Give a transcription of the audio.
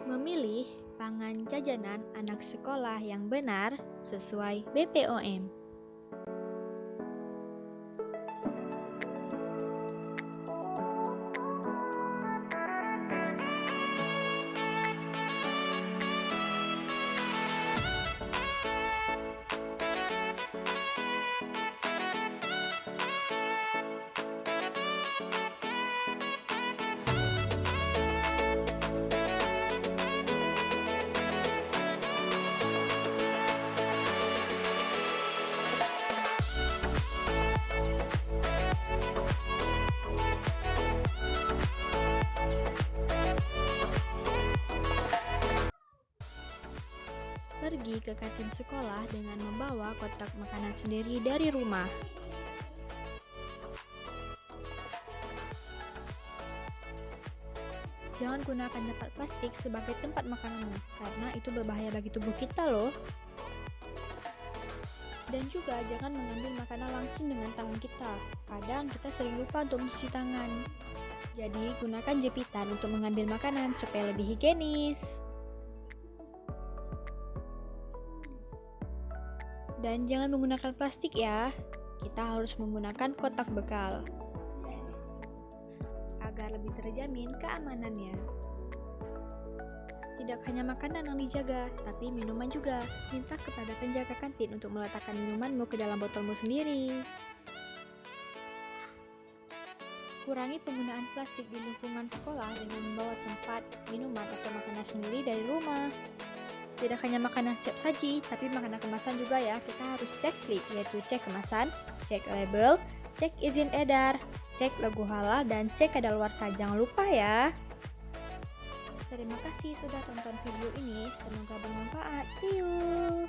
Memilih pangan jajanan anak sekolah yang benar sesuai BPOM. Pergi ke kantin sekolah dengan membawa kotak makanan sendiri dari rumah. Jangan gunakan tempat plastik sebagai tempat makananmu, karena itu berbahaya bagi tubuh kita loh. Dan juga jangan mengambil makanan langsung dengan tangan kita. Kadang kita sering lupa untuk mencuci tangan. Jadi gunakan jepitan untuk mengambil makanan supaya lebih higienis. Dan jangan menggunakan plastik ya. Kita harus menggunakan kotak bekal agar lebih terjamin keamanannya. Tidak hanya makanan yang dijaga, tapi minuman juga. Minta kepada penjaga kantin untuk meletakkan minumanmu ke dalam botolmu sendiri. Kurangi penggunaan plastik di lingkungan sekolah dengan membawa tempat minuman atau makanan sendiri dari rumah. Tidak hanya makanan siap saji, tapi makanan kemasan juga ya. Kita harus cek klik, yaitu cek kemasan, cek label, cek izin edar, cek logo halal, dan cek kadaluarsa. Jangan lupa ya. Terima kasih sudah tonton video ini, semoga bermanfaat. See you!